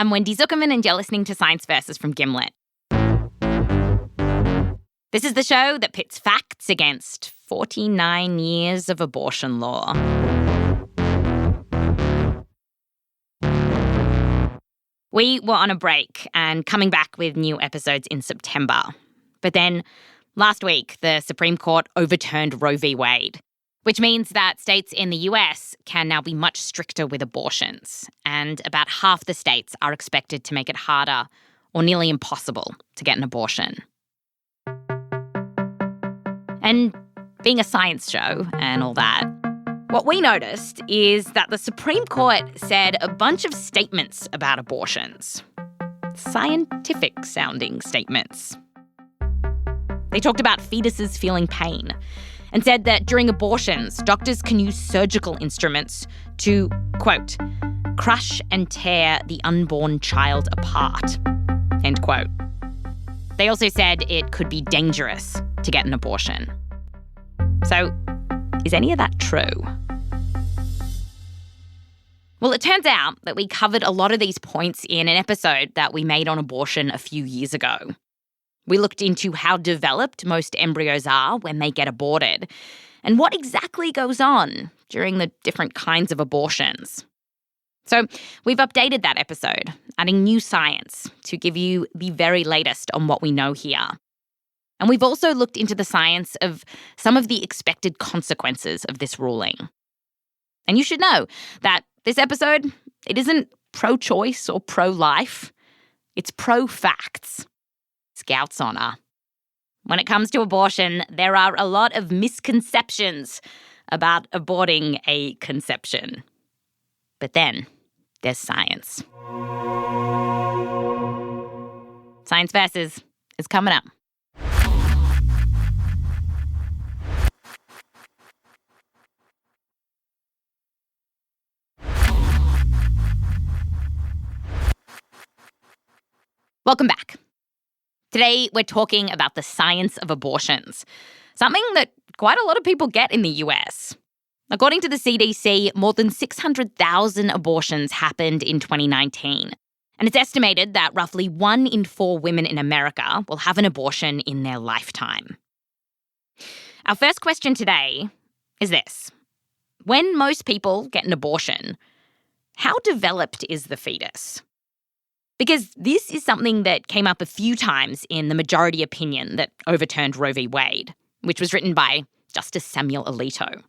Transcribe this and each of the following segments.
I'm Wendy Zukerman, and you're listening to Science Versus from Gimlet. This is the show that pits facts against 49 years of abortion law. We were on a break and coming back with new episodes in September. But then, last week, the Supreme Court overturned Roe v. Wade, which means that states in the US can now be much stricter with abortions, and about half the states are expected to make it harder or nearly impossible to get an abortion. And being a science show and all that, what we noticed is that the Supreme Court said a bunch of statements about abortions. Scientific-sounding statements. They talked about fetuses feeling pain and said that during abortions, doctors can use surgical instruments to, quote, crush and tear the unborn child apart, end quote. They also said it could be dangerous to get an abortion. So, is any of that true? Well, it turns out that we covered a lot of these points in an episode that we made on abortion a few years ago. We looked into how developed most embryos are when they get aborted and what exactly goes on during the different kinds of abortions. So we've updated that episode, adding new science to give you the very latest on what we know here. And we've also looked into the science of some of the expected consequences of this ruling. And you should know that this episode, it isn't pro-choice or pro-life. It's pro-facts. Scout's honour. When it comes to abortion, there are a lot of misconceptions about aborting a conception. But then there's science. Science Versus is coming up. Welcome back. Today, we're talking about the science of abortions, something that quite a lot of people get in the US. According to the CDC, more than 600,000 abortions happened in 2019, and it's estimated that roughly 1 in 4 women in America will have an abortion in their lifetime. Our first question today is this. When most people get an abortion, how developed is the fetus? Because this is something that came up a few times in the majority opinion that overturned Roe v. Wade, which was written by Justice Samuel Alito.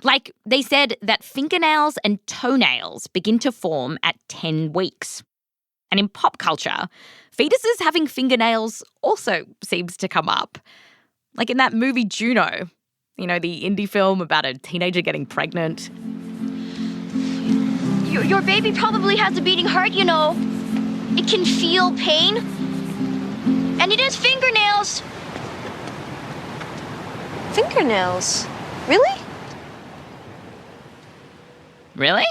Like, they said that fingernails and toenails begin to form at 10 weeks. And in pop culture, fetuses having fingernails also seems to come up. Like in that movie Juno, you know, the indie film about a teenager getting pregnant. Your baby probably has a beating heart, you know. It can feel pain. And it has fingernails. Fingernails? Really? Really?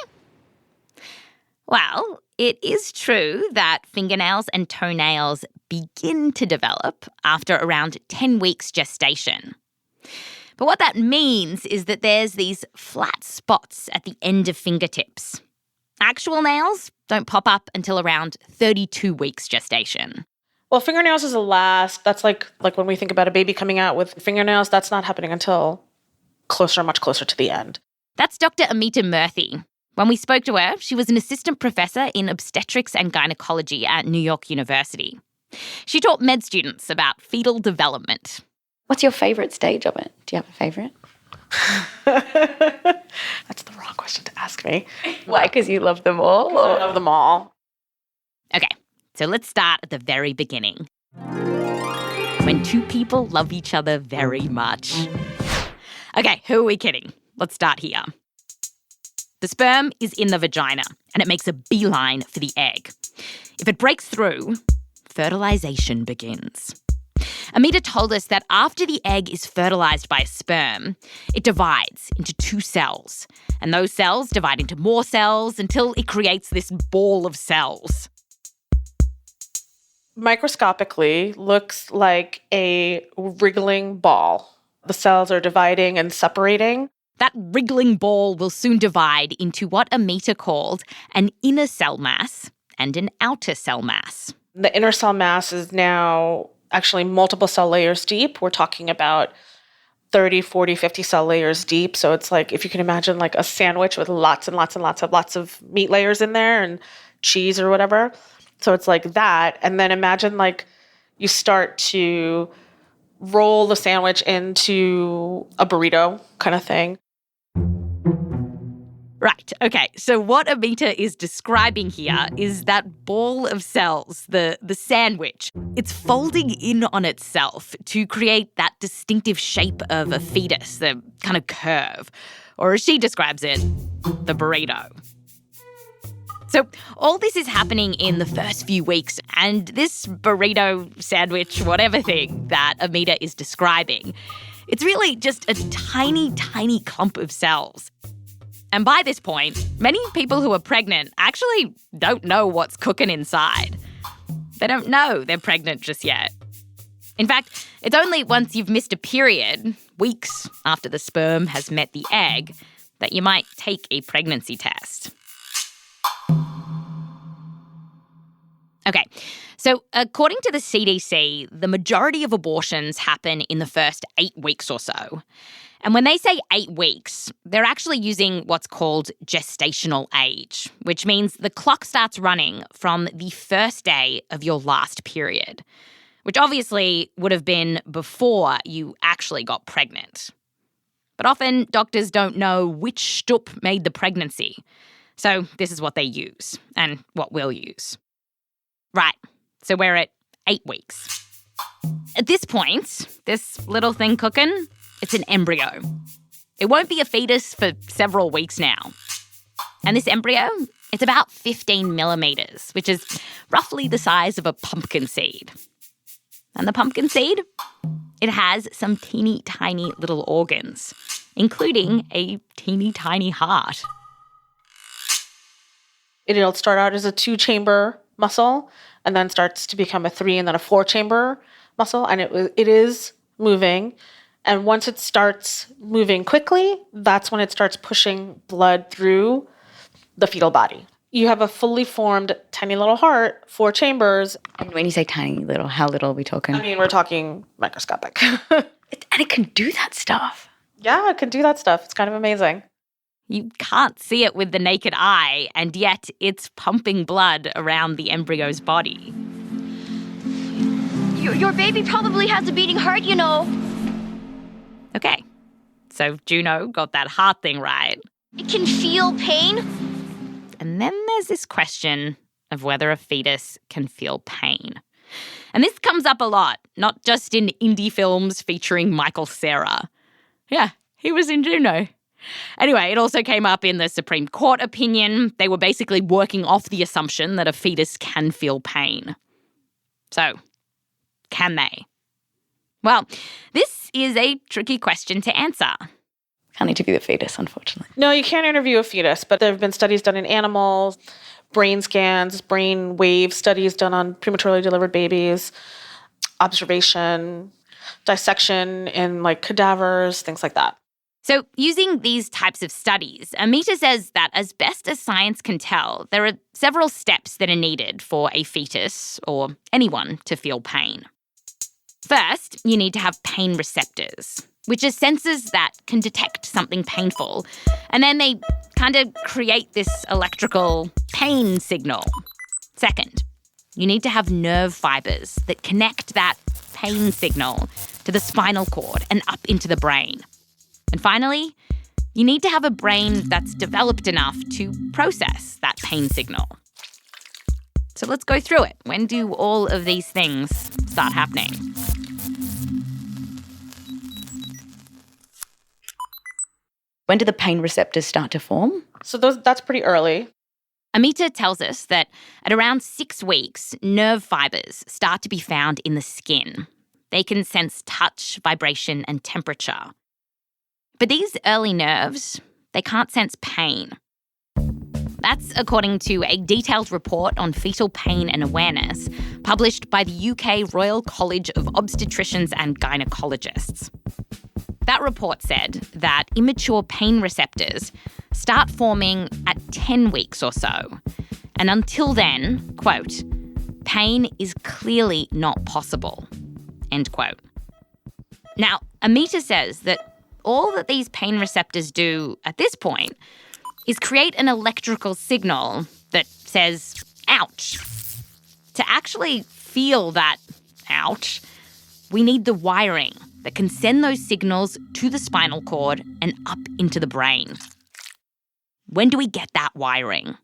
Well, it is true that fingernails and toenails begin to develop after around 10 weeks gestation. But what that means is that there's these flat spots at the end of fingertips. Actual nails don't pop up until around 32 weeks gestation. Well, fingernails is the last. That's like when we think about a baby coming out with fingernails, that's not happening until much closer to the end. That's Dr. Amita Murthy. When we spoke to her, she was an assistant professor in obstetrics and gynecology at New York University. She taught med students about fetal development. What's your favourite stage of it? Do you have a favourite? That's the wrong question to ask me. Why? Because you love them all? Or? I love them all. Okay, so let's start at the very beginning. When two people love each other very much. Okay, who are we kidding? Let's start here. The sperm is in the vagina, and it makes a beeline for the egg. If it breaks through, fertilization begins. Amita told us that after the egg is fertilized by a sperm, it divides into 2 cells, and those cells divide into more cells until it creates this ball of cells. Microscopically, looks like a wriggling ball. The cells are dividing and separating. That wriggling ball will soon divide into what Amita called an inner cell mass and an outer cell mass. The inner cell mass is now actually multiple cell layers deep. We're talking about 30, 40, 50 cell layers deep. So it's like, if you can imagine like a sandwich with lots and lots and lots of meat layers in there and cheese or whatever. So it's like that. And then imagine like you start to roll the sandwich into a burrito kind of thing. Right, okay. So what Amita is describing here is that ball of cells, the sandwich. It's folding in on itself to create that distinctive shape of a fetus, the kind of curve. Or as she describes it, the burrito. So all this is happening in the first few weeks, and this burrito, sandwich, whatever thing that Amita is describing, it's really just a tiny, tiny clump of cells. And by this point, many people who are pregnant actually don't know what's cooking inside. They don't know they're pregnant just yet. In fact, it's only once you've missed a period, weeks after the sperm has met the egg, that you might take a pregnancy test. Okay, so according to the CDC, the majority of abortions happen in the first 8 weeks or so. And when they say 8 weeks, they're actually using what's called gestational age, which means the clock starts running from the first day of your last period, which obviously would have been before you actually got pregnant. But often doctors don't know which shtup made the pregnancy. So this is what they use and what we'll use. Right, so we're at 8 weeks. At this point, this little thing cooking, it's an embryo. It won't be a fetus for several weeks now. And this embryo, it's about 15 millimeters, which is roughly the size of a pumpkin seed. And the pumpkin seed, it has some teeny tiny little organs, including a teeny tiny heart. It'll start out as a 2-chamber muscle and then starts to become a 3 and then a 4-chamber muscle. And it is moving. And once it starts moving quickly, that's when it starts pushing blood through the fetal body. You have a fully formed tiny little heart, 4 chambers. And when you say tiny little, how little are we talking? I mean, we're talking microscopic. And it can do that stuff. Yeah, it can do that stuff. It's kind of amazing. You can't see it with the naked eye, and yet it's pumping blood around the embryo's body. Your baby probably has a beating heart, you know. Okay, so Juno got that heart thing right. It can feel pain. And then there's this question of whether a fetus can feel pain. And this comes up a lot, not just in indie films featuring Michael Cera. Yeah, he was in Juno. Anyway, it also came up in the Supreme Court opinion. They were basically working off the assumption that a fetus can feel pain. So, can they? Well, this is a tricky question to answer. Can't interview the fetus, unfortunately. No, you can't interview a fetus, but there have been studies done in animals, brain scans, brain wave studies done on prematurely delivered babies, observation, dissection in like cadavers, things like that. So using these types of studies, Amita says that as best as science can tell, there are several steps that are needed for a fetus or anyone to feel pain. First, you need to have pain receptors, which are sensors that can detect something painful, and then they kind of create this electrical pain signal. Second, you need to have nerve fibers that connect that pain signal to the spinal cord and up into the brain. And finally, you need to have a brain that's developed enough to process that pain signal. So let's go through it. When do all of these things start happening? When do the pain receptors start to form? So that's pretty early. Amita tells us that at around 6 weeks, nerve fibers start to be found in the skin. They can sense touch, vibration, and temperature. But these early nerves, they can't sense pain. That's according to a detailed report on fetal pain and awareness published by the UK Royal College of Obstetricians and Gynecologists. That report said that immature pain receptors start forming at 10 weeks or so. And until then, quote, pain is clearly not possible, end quote. Now, Amita says that all that these pain receptors do at this point is create an electrical signal that says, ouch. To actually feel that ouch, we need the wiring that can send those signals to the spinal cord and up into the brain. When do we get that wiring?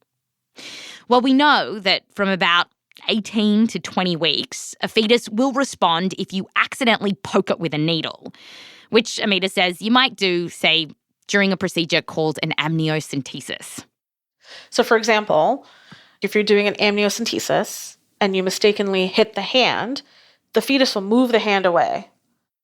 Well, we know that from about 18 to 20 weeks, a fetus will respond if you accidentally poke it with a needle, which Amita says you might do, say, during a procedure called an amniocentesis. So, for example, if you're doing an amniocentesis and you mistakenly hit the hand, the fetus will move the hand away.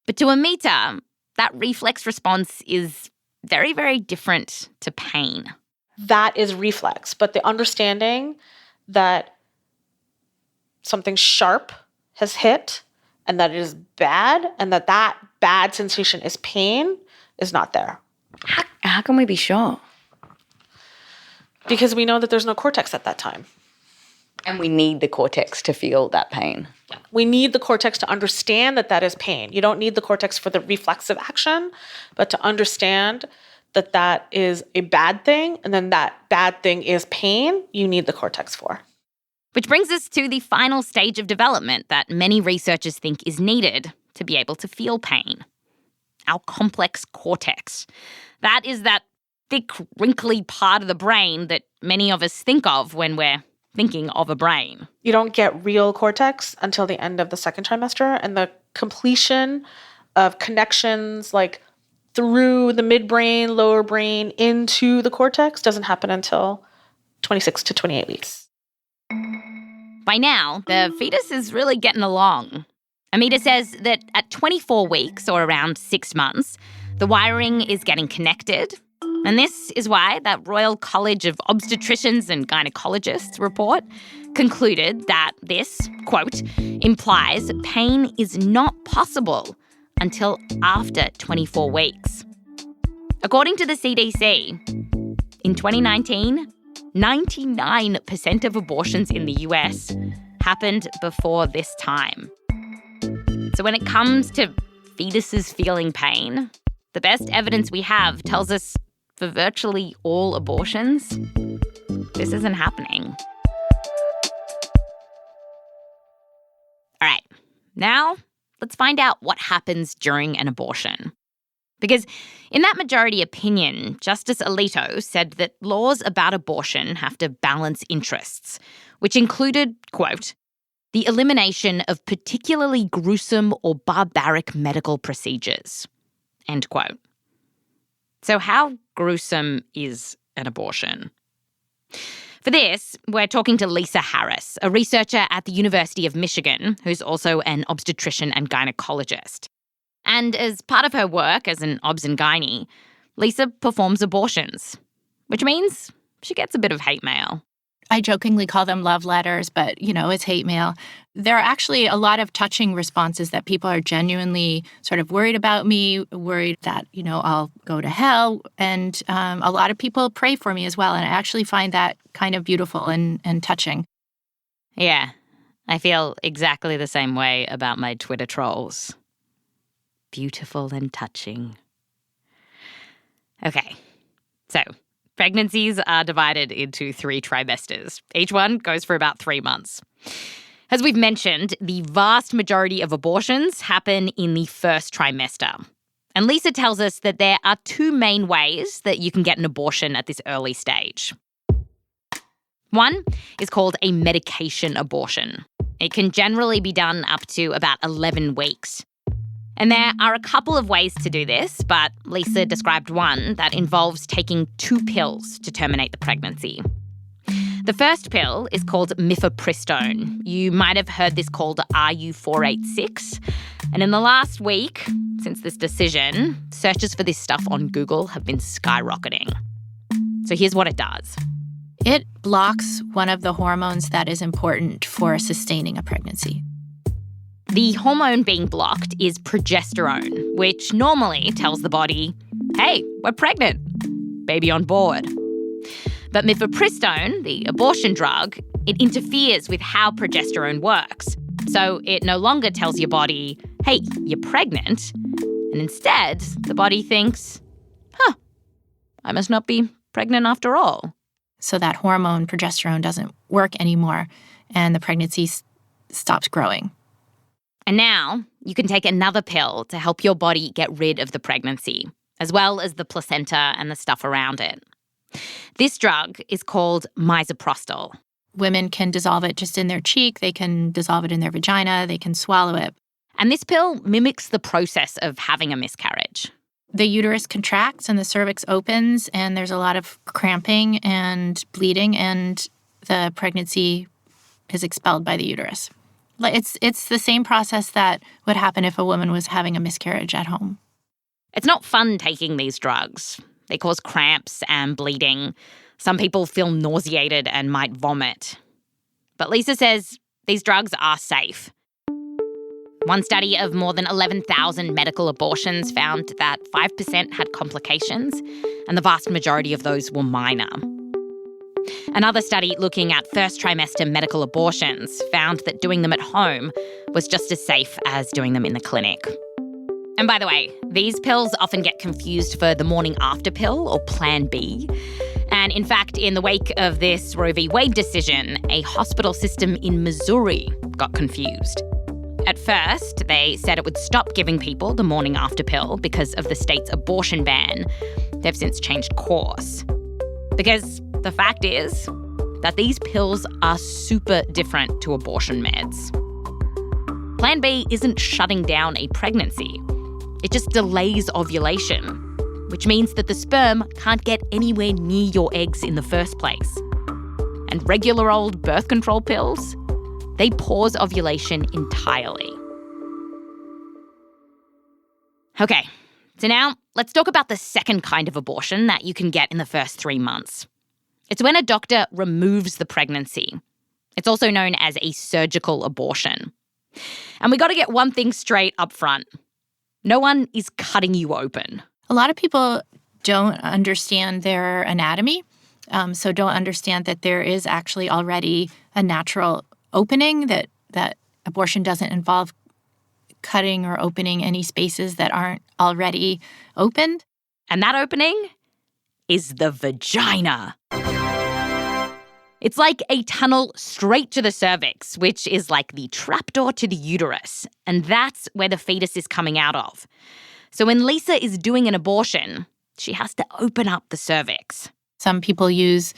But to Amita, that reflex response is very, very different to pain. That is reflex, but the understanding that something sharp has hit and that it is bad and that bad sensation is pain is not there. How can we be sure? Because we know that there's no cortex at that time. And we need the cortex to feel that pain. We need the cortex to understand that that is pain. You don't need the cortex for the reflexive action, but to understand that that is a bad thing, and then that bad thing is pain, you need the cortex for. Which brings us to the final stage of development that many researchers think is needed to be able to feel pain. Our complex cortex. That is that thick, wrinkly part of the brain that many of us think of when we're thinking of a brain. You don't get real cortex until the end of the second trimester, and the completion of connections like through the midbrain, lower brain, into the cortex doesn't happen until 26 to 28 weeks. By now, the fetus is really getting along. Amita says that at 24 weeks, or around 6 months, the wiring is getting connected. And this is why that Royal College of Obstetricians and Gynecologists report concluded that this, quote, implies pain is not possible until after 24 weeks. According to the CDC, in 2019, 99% of abortions in the US happened before this time. So when it comes to fetuses feeling pain, the best evidence we have tells us for virtually all abortions, this isn't happening. All right, now let's find out what happens during an abortion. Because in that majority opinion, Justice Alito said that laws about abortion have to balance interests, which included, quote, the elimination of particularly gruesome or barbaric medical procedures, end quote. So how gruesome is an abortion? For this, we're talking to Lisa Harris, a researcher at the University of Michigan, who's also an obstetrician and gynecologist. And as part of her work as an obs and gynae, Lisa performs abortions, which means she gets a bit of hate mail. I jokingly call them love letters, but, it's hate mail. There are actually a lot of touching responses that people are genuinely sort of worried about me, worried that, I'll go to hell. And a lot of people pray for me as well. And I actually find that kind of beautiful and touching. Yeah, I feel exactly the same way about my Twitter trolls. Beautiful and touching. Okay, so pregnancies are divided into 3 trimesters. Each one goes for about 3 months. As we've mentioned, the vast majority of abortions happen in the first trimester. And Lisa tells us that there are 2 main ways that you can get an abortion at this early stage. One is called a medication abortion. It can generally be done up to about 11 weeks. And there are a couple of ways to do this, but Lisa described one that involves taking 2 pills to terminate the pregnancy. The first pill is called mifepristone. You might have heard this called RU486. And in the last week, since this decision, searches for this stuff on Google have been skyrocketing. So here's what it does. It blocks one of the hormones that is important for sustaining a pregnancy. The hormone being blocked is progesterone, which normally tells the body, hey, we're pregnant, baby on board. But mifepristone, the abortion drug, it interferes with how progesterone works. So it no longer tells your body, hey, you're pregnant. And instead, the body thinks, I must not be pregnant after all. So that hormone, progesterone, doesn't work anymore, and the pregnancy stops growing. And now you can take another pill to help your body get rid of the pregnancy, as well as the placenta and the stuff around it. This drug is called misoprostol. Women can dissolve it just in their cheek. They can dissolve it in their vagina. They can swallow it. And this pill mimics the process of having a miscarriage. The uterus contracts and the cervix opens, and there's a lot of cramping and bleeding, and the pregnancy is expelled by the uterus. It's the same process that would happen if a woman was having a miscarriage at home. It's not fun taking these drugs. They cause cramps and bleeding. Some people feel nauseated and might vomit. But Lisa says these drugs are safe. One study of more than 11,000 medical abortions found that 5% had complications, and the vast majority of those were minor. Another study looking at first trimester medical abortions found that doing them at home was just as safe as doing them in the clinic. And by the way, these pills often get confused for the morning after pill or Plan B. And in fact, in the wake of this Roe v. Wade decision, a hospital system in Missouri got confused. At first, they said it would stop giving people the morning after pill because of the state's abortion ban. They've since changed course. Because the fact is that these pills are super different to abortion meds. Plan B isn't shutting down a pregnancy. It just delays ovulation, which means that the sperm can't get anywhere near your eggs in the first place. And regular old birth control pills, they pause ovulation entirely. Okay, so now let's talk about the second kind of abortion that you can get in the first 3 months. It's when a doctor removes the pregnancy. It's also known as a surgical abortion. And we got to get one thing straight up front. No one is cutting you open. A lot of people don't understand their anatomy, so don't understand that there is actually already a natural opening, that abortion doesn't involve cutting or opening any spaces that aren't already opened. And that opening is the vagina. It's like a tunnel straight to the cervix, which is like the trapdoor to the uterus. And that's where the fetus is coming out of. So when Lisa is doing an abortion, she has to open up the cervix. Some people use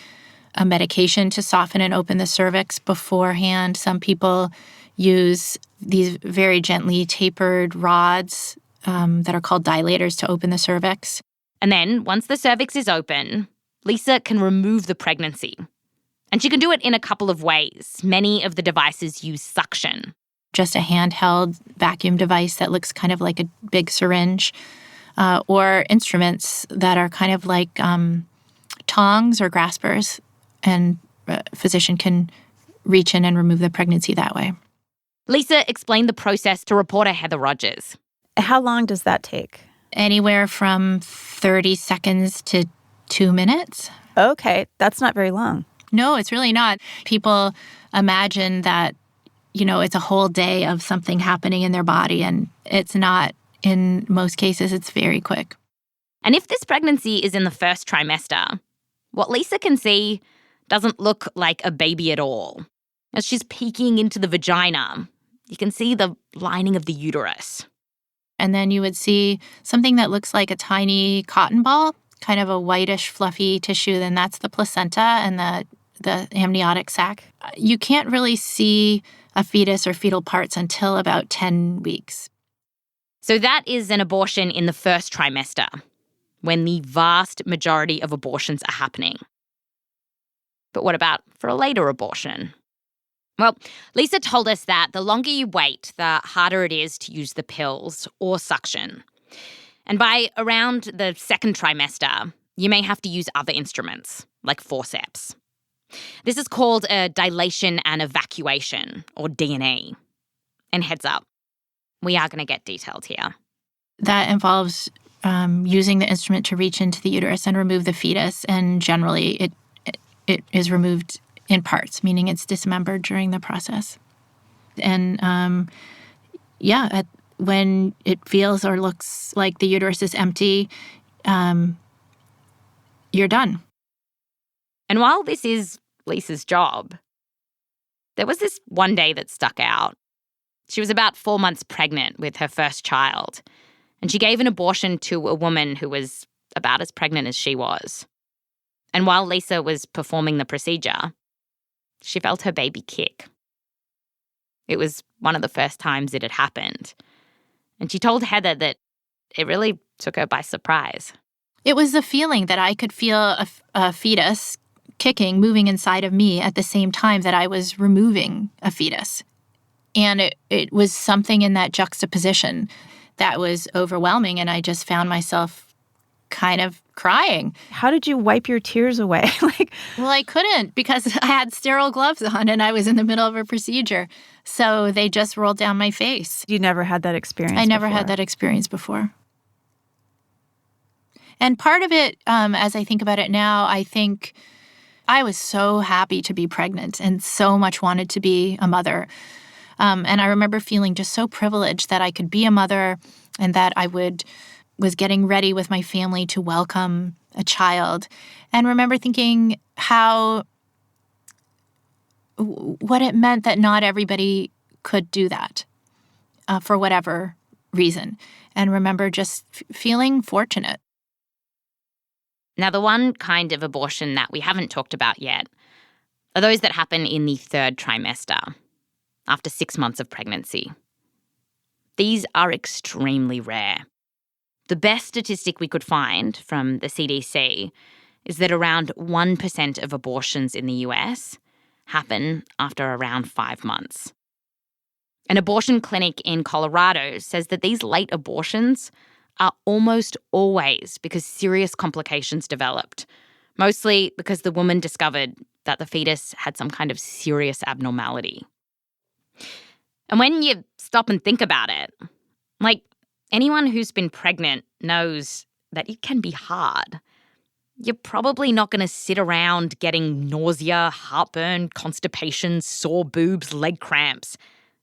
a medication to soften and open the cervix beforehand. Some people use these very gently tapered rods that are called dilators to open the cervix. And then once the cervix is open, Lisa can remove the pregnancy. And she can do it in a couple of ways. Many of the devices use suction. Just a handheld vacuum device that looks kind of like a big syringe, or instruments that are kind of like tongs or graspers, and a physician can reach in and remove the pregnancy that way. Lisa explained the process to reporter Heather Rogers. How long does that take? Anywhere from 30 seconds to 2 minutes. Okay, that's not very long. No, it's really not. People imagine that, it's a whole day of something happening in their body, and it's not. In most cases, it's very quick. And if this pregnancy is in the first trimester, what Lisa can see doesn't look like a baby at all. As she's peeking into the vagina, you can see the lining of the uterus. And then you would see something that looks like a tiny cotton ball, kind of a whitish, fluffy tissue. Then that's the placenta and the amniotic sac. You can't really see a fetus or fetal parts until about 10 weeks. So that is an abortion in the first trimester, when the vast majority of abortions are happening. But what about for a later abortion? Well, Lisa told us that the longer you wait, the harder it is to use the pills or suction. And by around the second trimester, you may have to use other instruments, like forceps. This is called a dilation and evacuation, or D&E. And heads up, we are going to get detailed here. That involves using the instrument to reach into the uterus and remove the fetus, and generally it is removed in parts, meaning it's dismembered during the process. And when it feels or looks like the uterus is empty, you're done. And while this is Lisa's job, there was this one day that stuck out. She was about 4 months pregnant with her first child, and she gave an abortion to a woman who was about as pregnant as she was. And while Lisa was performing the procedure, she felt her baby kick. It was one of the first times it had happened. And she told Heather that it really took her by surprise. It was the feeling that I could feel a fetus kicking, moving inside of me at the same time that I was removing a fetus. And it was something in that juxtaposition that was overwhelming, and I just found myself kind of crying. How did you wipe your tears away? Well, I couldn't because I had sterile gloves on and I was in the middle of a procedure. So they just rolled down my face. You never had that experience I never before. had that experience before. And part of it, as I think about it now, I think I was so happy to be pregnant and so much wanted to be a mother. And I remember feeling just so privileged that I could be a mother and that I was getting ready with my family to welcome a child. And remember thinking what it meant that not everybody could do that for whatever reason. And remember just feeling fortunate. Now, the one kind of abortion that we haven't talked about yet are those that happen in the 3rd trimester, after 6 months of pregnancy. These are extremely rare. The best statistic we could find from the CDC is that around 1% of abortions in the US happen after around 5 months. An abortion clinic in Colorado says that these late abortions are almost always because serious complications developed, mostly because the woman discovered that the fetus had some kind of serious abnormality. And when you stop and think about it, anyone who's been pregnant knows that it can be hard. You're probably not going to sit around getting nausea, heartburn, constipation, sore boobs, leg cramps,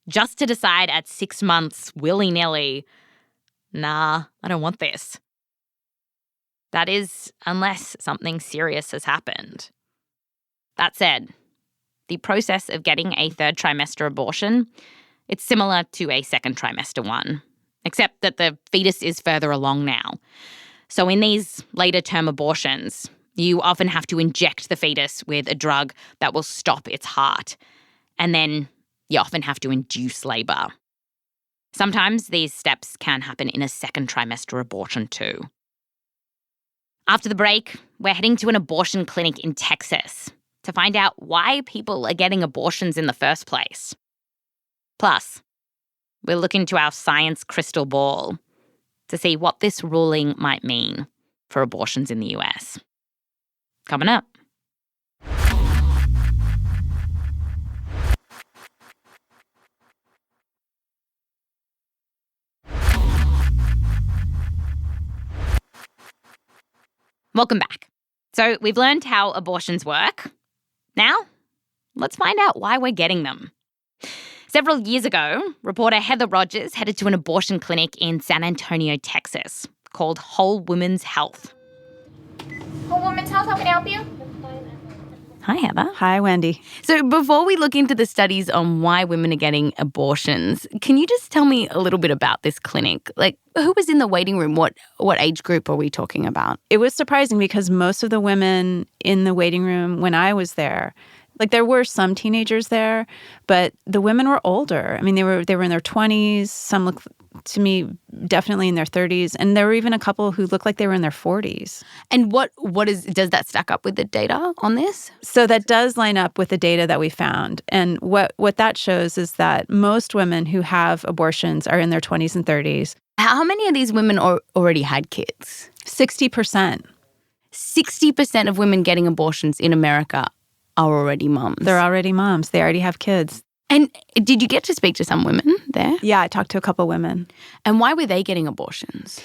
just to decide at 6 months, willy-nilly, nah, I don't want this. That is, unless something serious has happened. That said, the process of getting a 3rd trimester abortion, it's similar to a 2nd trimester one, except that the fetus is further along now. So in these later term abortions, you often have to inject the fetus with a drug that will stop its heart. And then you often have to induce labour. Sometimes these steps can happen in a 2nd trimester abortion too. After the break, we're heading to an abortion clinic in Texas to find out why people are getting abortions in the first place. Plus, we'll look into our science crystal ball to see what this ruling might mean for abortions in the US. Coming up. Welcome back. So we've learned how abortions work. Now, let's find out why we're getting them. Several years ago, reporter Heather Rogers headed to an abortion clinic in San Antonio, Texas, called Whole Women's Health. Whole Women's Health, how can I help you? Hi, Heather. Hi, Wendy. So before we look into the studies on why women are getting abortions, can you just tell me a little bit about this clinic? Who was in the waiting room? What age group are we talking about? It was surprising because most of the women in the waiting room when I was there, there were some teenagers there, but the women were older. I mean, they were in their 20s. Some looked to me definitely in their 30s, and there were even a couple who looked like they were in their 40s. And does that stack up with the data on this? So that does line up with the data that we found. And what that shows is that most women who have abortions are in their 20s and 30s. How many of these women already had kids? 60%. 60% of women getting abortions in America are already moms. They're already moms. They already have kids. And did you get to speak to some women there? Yeah, I talked to a couple women. And why were they getting abortions?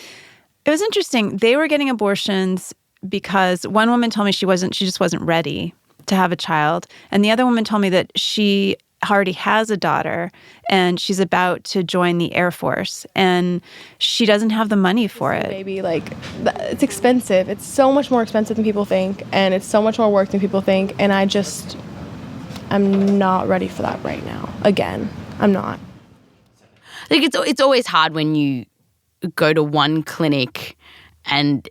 It was interesting. They were getting abortions because one woman told me she just wasn't ready to have a child. And the other woman told me that she already has a daughter and she's about to join the Air Force and she doesn't have the money for it. Maybe it's expensive. It's so much more expensive than people think, and it's so much more work than people think. And I'm not ready for that right now. Again, I'm not. I think it's always hard when you go to one clinic and,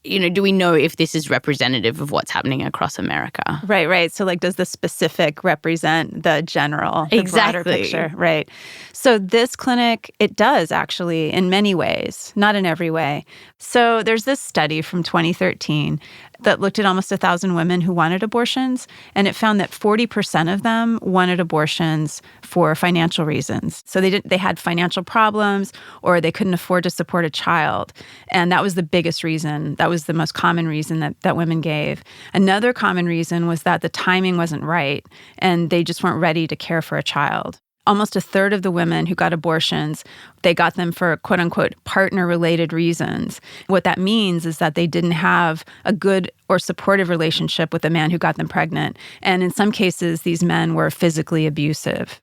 do we know if this is representative of what's happening across America? Right. So, does the specific represent the general, the broader picture? Right. So this clinic, it does actually in many ways, not in every way. So there's this study from 2013 that looked at almost 1,000 women who wanted abortions, and it found that 40% of them wanted abortions for financial reasons. So they had financial problems or they couldn't afford to support a child. And that was the biggest reason. That was the most common reason that women gave. Another common reason was that the timing wasn't right and they just weren't ready to care for a child. Almost a third of the women who got abortions, they got them for quote-unquote partner-related reasons. What that means is that they didn't have a good or supportive relationship with the man who got them pregnant. And in some cases, these men were physically abusive.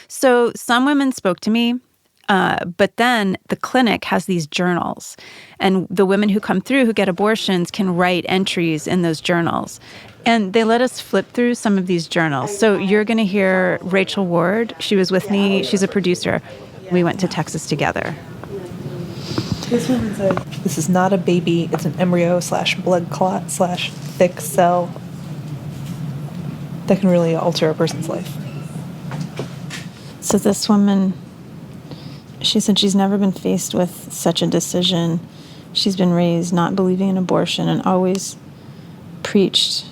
So some women spoke to me, but then the clinic has these journals. And the women who come through who get abortions can write entries in those journals. And they let us flip through some of these journals. So you're going to hear Rachel Ward. She was with me. She's a producer. We went to Texas together. This woman said, "This is not a baby. It's an embryo / blood clot / thick cell that can really alter a person's life." So this woman, she said she's never been faced with such a decision. She's been raised not believing in abortion and always preached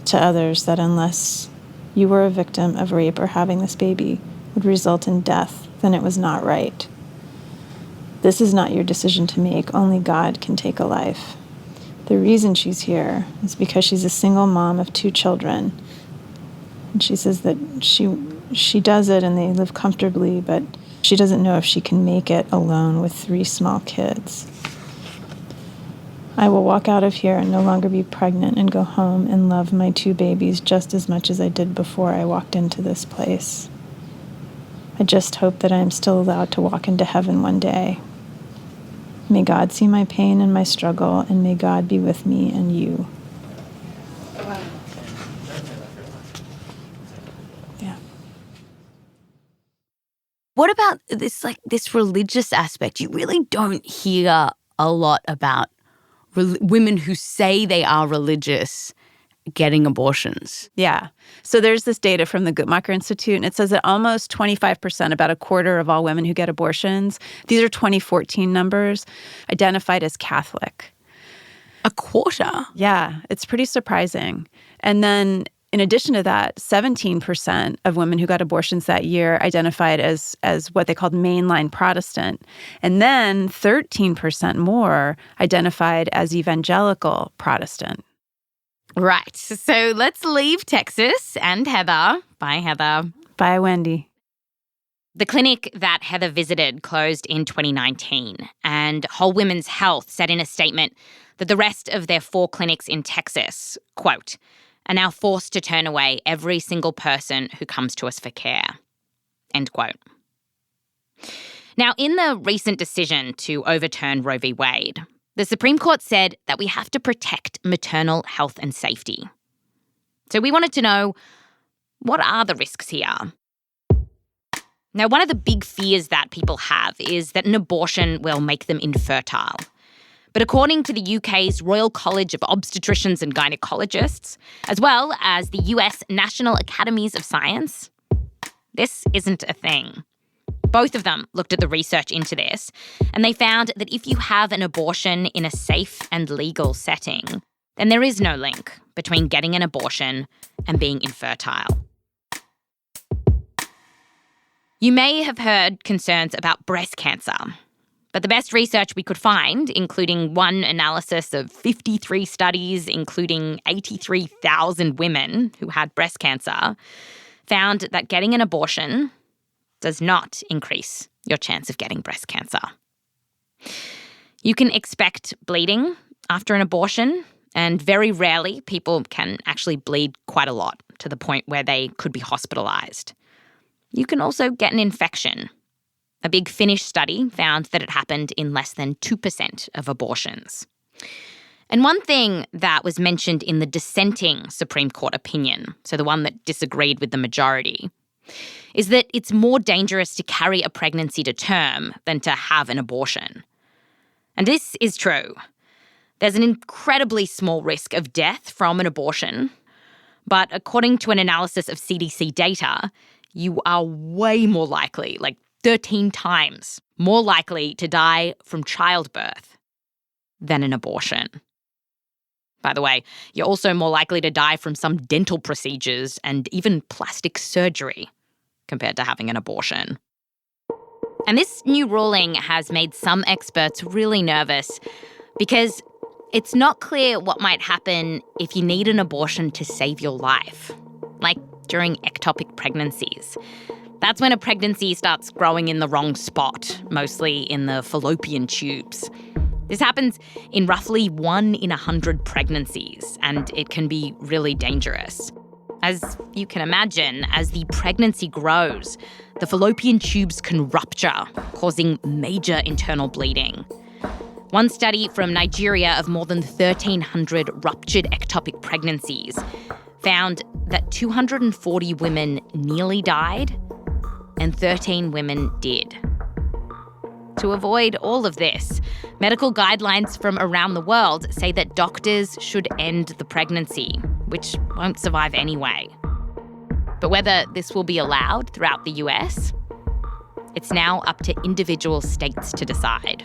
to others that unless you were a victim of rape or having this baby would result in death, then it was not right. This is not your decision to make. Only God can take a life. The reason she's here is because she's a single mom of 2 children. And she says that she does it and they live comfortably, but she doesn't know if she can make it alone with 3 small kids. I will walk out of here and no longer be pregnant and go home and love my 2 babies just as much as I did before I walked into this place. I just hope that I am still allowed to walk into heaven one day. May God see my pain and my struggle, and may God be with me and you. Yeah. What about this religious aspect? You really don't hear a lot about women who say they are religious getting abortions. Yeah. So there's this data from the Guttmacher Institute, and it says that almost 25%, about a quarter of all women who get abortions, these are 2014 numbers, identified as Catholic. A quarter? Yeah. It's pretty surprising. And then in addition to that, 17% of women who got abortions that year identified as what they called mainline Protestant. And then 13% more identified as evangelical Protestant. Right. So let's leave Texas and Heather. Bye, Heather. Bye, Wendy. The clinic that Heather visited closed in 2019, and Whole Women's Health said in a statement that the rest of their 4 clinics in Texas, quote, are now forced to turn away every single person who comes to us for care, end quote. Now, in the recent decision to overturn Roe v. Wade, the Supreme Court said that we have to protect maternal health and safety. So we wanted to know, what are the risks here? Now, one of the big fears that people have is that an abortion will make them infertile. But according to the UK's Royal College of Obstetricians and Gynecologists, as well as the US National Academies of Science, this isn't a thing. Both of them looked at the research into this, and they found that if you have an abortion in a safe and legal setting, then there is no link between getting an abortion and being infertile. You may have heard concerns about breast cancer, but the best research we could find, including one analysis of 53 studies, including 83,000 women who had breast cancer, found that getting an abortion does not increase your chance of getting breast cancer. You can expect bleeding after an abortion, and very rarely people can actually bleed quite a lot to the point where they could be hospitalised. You can also get an infection. A big Finnish study found that it happened in less than 2% of abortions. And one thing that was mentioned in the dissenting Supreme Court opinion, so the one that disagreed with the majority, is that it's more dangerous to carry a pregnancy to term than to have an abortion. And this is true. There's an incredibly small risk of death from an abortion, but according to an analysis of CDC data, you are way more likely, like 13 times more likely to die from childbirth than an abortion. By the way, you're also more likely to die from some dental procedures and even plastic surgery compared to having an abortion. And this new ruling has made some experts really nervous because it's not clear what might happen if you need an abortion to save your life, like during ectopic pregnancies. That's when a pregnancy starts growing in the wrong spot, mostly in the fallopian tubes. This happens in roughly 1 in 100 pregnancies, and it can be really dangerous. As you can imagine, as the pregnancy grows, the fallopian tubes can rupture, causing major internal bleeding. One study from Nigeria of more than 1,300 ruptured ectopic pregnancies found that 240 women nearly died and 13 women did. To avoid all of this, medical guidelines from around the world say that doctors should end the pregnancy, which won't survive anyway. But whether this will be allowed throughout the US, it's now up to individual states to decide.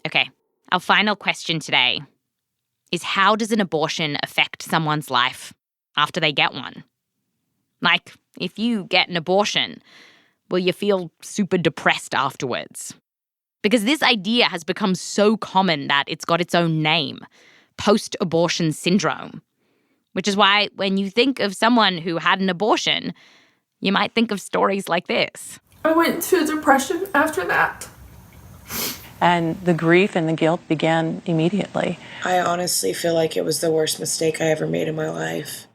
Okay, our final question today is, how does an abortion affect someone's life after they get one? Like, if you get an abortion, will you feel super depressed afterwards? Because this idea has become so common that it's got its own name, post-abortion syndrome. Which is why when you think of someone who had an abortion, you might think of stories like this. I went into depression after that. And the grief and the guilt began immediately. I honestly feel like it was the worst mistake I ever made in my life.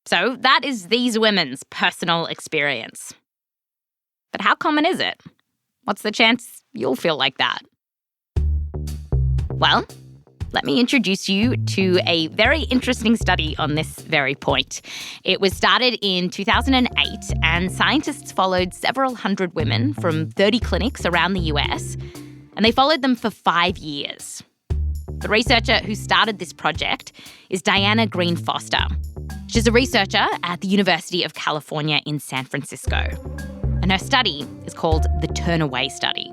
So that is these women's personal experience. But how common is it? What's the chance you'll feel like that? Well, let me introduce you to a very interesting study on this very point. It was started in 2008, and scientists followed several hundred women from 30 clinics around the US, and they followed them for 5 years. The researcher who started this project is Greene Foster. She's a researcher at the University of California in San Francisco. And her study is called the Turnaway Study.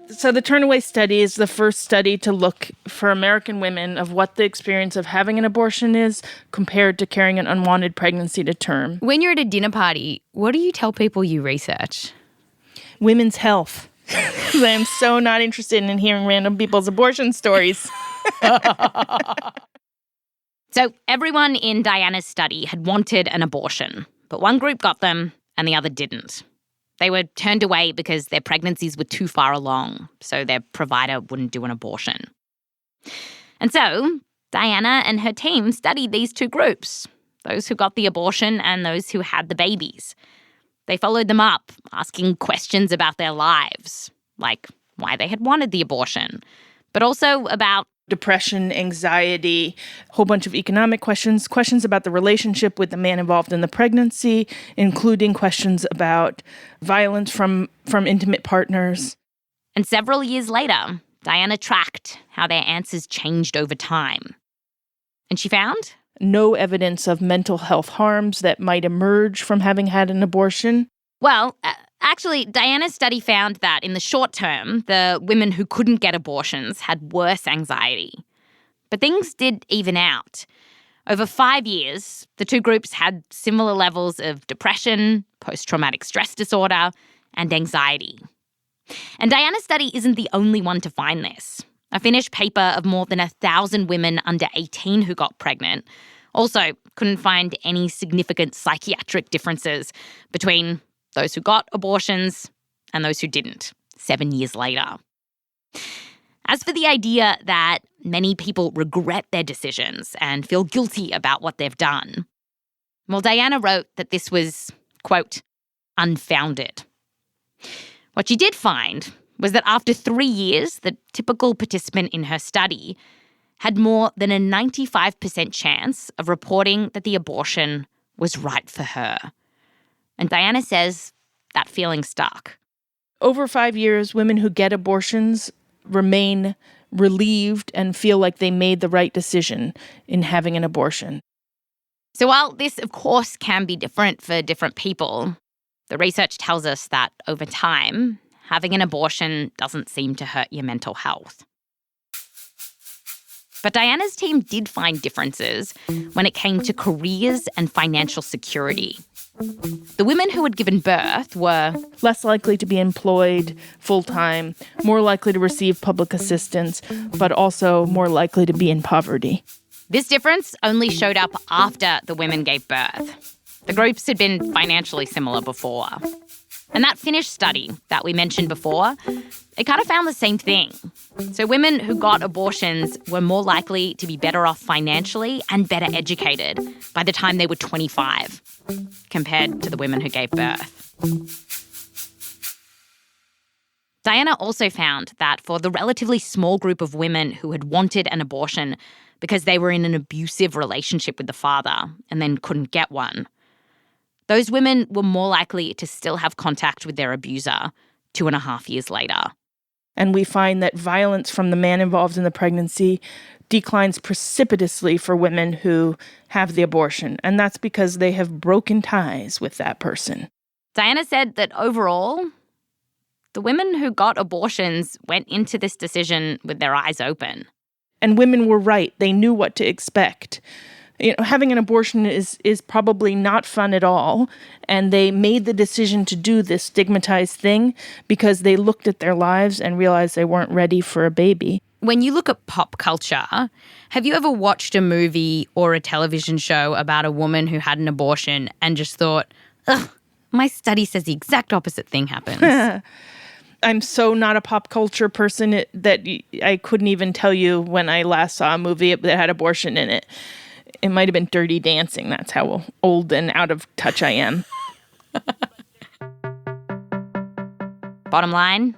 So the Turnaway Study is the first study to look for American women of what the experience of having an abortion is compared to carrying an unwanted pregnancy to term. When you're at a dinner party, what do you tell people you research? Women's health. I am so not interested in hearing random people's abortion stories. So everyone in Diana's study had wanted an abortion, but one group got them and the other didn't. They were turned away because their pregnancies were too far along, so their provider wouldn't do an abortion. And so Diana and her team studied these two groups, those who got the abortion and those who had the babies. They followed them up, asking questions about their lives, like why they had wanted the abortion, but also about depression, anxiety, a whole bunch of economic questions about the relationship with the man involved in the pregnancy, including questions about violence from intimate partners. And several years later, Diana tracked how their answers changed over time. And she found no evidence of mental health harms that might emerge from having had an abortion. Well, actually, Diana's study found that in the short term, the women who couldn't get abortions had worse anxiety. But things did even out. Over 5 years, the two groups had similar levels of depression, post-traumatic stress disorder, and anxiety. And Diana's study isn't the only one to find this. A Finnish paper of more than 1,000 women under 18 who got pregnant Also, couldn't find any significant psychiatric differences between those who got abortions and those who didn't 7 years later. As for the idea that many people regret their decisions and feel guilty about what they've done, well, Diana wrote that this was, quote, unfounded. What she did find was that after 3 years, the typical participant in her study had more than a 95% chance of reporting that the abortion was right for her. And Diana says that feeling stuck. Over 5 years, women who get abortions remain relieved and feel like they made the right decision in having an abortion. So while this, of course, can be different for different people, the research tells us that over time, having an abortion doesn't seem to hurt your mental health. But Diana's team did find differences when it came to careers and financial security. The women who had given birth were less likely to be employed full-time, more likely to receive public assistance, but also more likely to be in poverty. This difference only showed up after the women gave birth. The groups had been financially similar before. And that Finnish study that we mentioned before, it kind of found the same thing. So women who got abortions were more likely to be better off financially and better educated by the time they were 25, compared to the women who gave birth. Diana also found that for the relatively small group of women who had wanted an abortion because they were in an abusive relationship with the father and then couldn't get one, those women were more likely to still have contact with their abuser 2.5 years later. And we find that violence from the man involved in the pregnancy declines precipitously for women who have the abortion. And that's because they have broken ties with that person. Diana said that overall, the women who got abortions went into this decision with their eyes open. And women were right. They knew what to expect. You know, having an abortion is probably not fun at all. And they made the decision to do this stigmatized thing because they looked at their lives and realized they weren't ready for a baby. When you look at pop culture, have you ever watched a movie or a television show about a woman who had an abortion and just thought, ugh, my study says the exact opposite thing happens? I'm so not a pop culture person that I couldn't even tell you when I last saw a movie that had abortion in it. It might have been Dirty Dancing. That's how old and out of touch I am. Bottom line,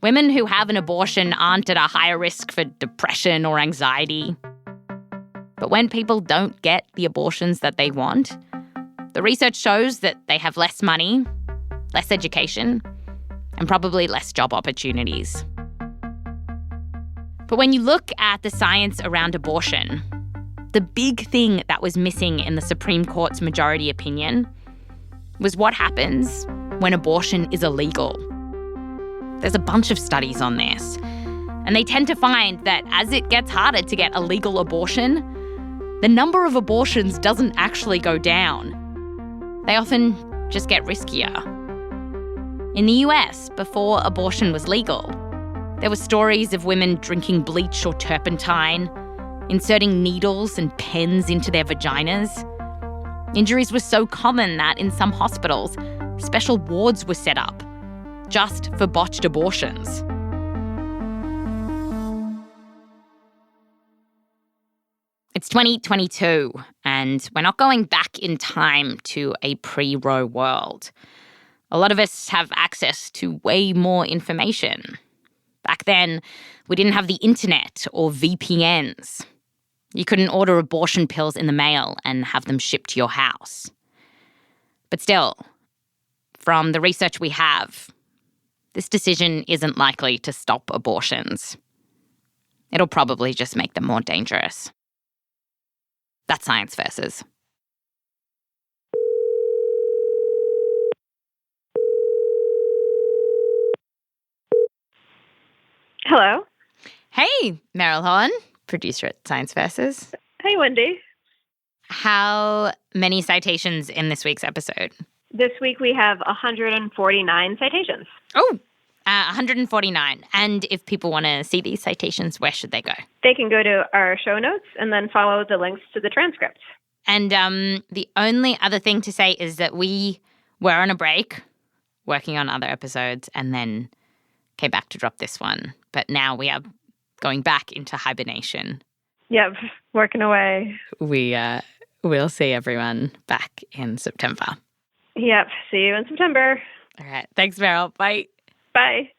women who have an abortion aren't at a higher risk for depression or anxiety. But when people don't get the abortions that they want, the research shows that they have less money, less education, and probably less job opportunities. But when you look at the science around abortion, the big thing that was missing in the Supreme Court's majority opinion was what happens when abortion is illegal. There's a bunch of studies on this, and they tend to find that as it gets harder to get a legal abortion, the number of abortions doesn't actually go down. They often just get riskier. In the US, before abortion was legal, there were stories of women drinking bleach or turpentine, inserting needles and pens into their vaginas. Injuries were so common that in some hospitals, special wards were set up just for botched abortions. It's 2022, and we're not going back in time to a pre-Roe world. A lot of us have access to way more information. Back then, we didn't have the internet or VPNs. You couldn't order abortion pills in the mail and have them shipped to your house. But still, from the research we have, this decision isn't likely to stop abortions. It'll probably just make them more dangerous. That's Science Versus. Hello. Hey, Meryl Holland, producer at Science Versus. Hey, Wendy. How many citations in this week's episode? This week we have 149 citations. Oh, 149. And if people want to see these citations, where should they go? They can go to our show notes and then follow the links to the transcripts. And the only other thing to say is that we were on a break working on other episodes and then came back to drop this one. But now we are going back into hibernation. Yep, working away. We'll see everyone back in September. Yep, see you in September. All right. Thanks, Meryl. Bye. Bye.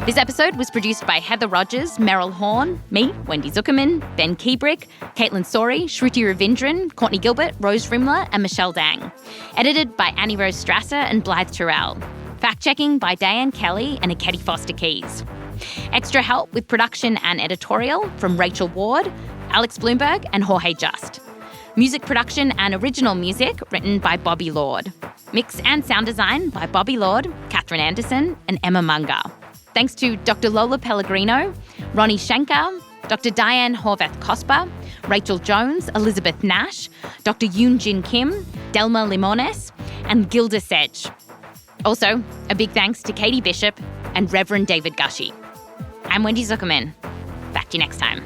This episode was produced by Heather Rogers, Meryl Horn, me, Wendy Zukerman, Ben Kuebrich, Caitlin Sawrey, Shruti Ravindran, Courtney Gilbert, Rose Rimler, and Michelle Dang. Edited by Annie Rose Strasser and Blythe Terrell. Fact-checking by Diane Kelly and Ekedi Fausther-Keeys. Extra help with production and editorial from Rachel Ward, Alex Blumberg, and Jorge Just. Music production and original music written by Bobby Lord. Mix and sound design by Bobby Lord, Catherine Anderson, and Emma Munger. Thanks to Dr. Lola Pellegrino, Ronnie Shankar, Dr. Diane Horvath-Cosper, Rachel Jones, Elizabeth Nash, Dr. Yoon-Jin Kim, Delma Limones, and Gilda Sedge. Also, a big thanks to Katie Bishop and Reverend David Gushie. I'm Wendy Zukerman. Back to you next time.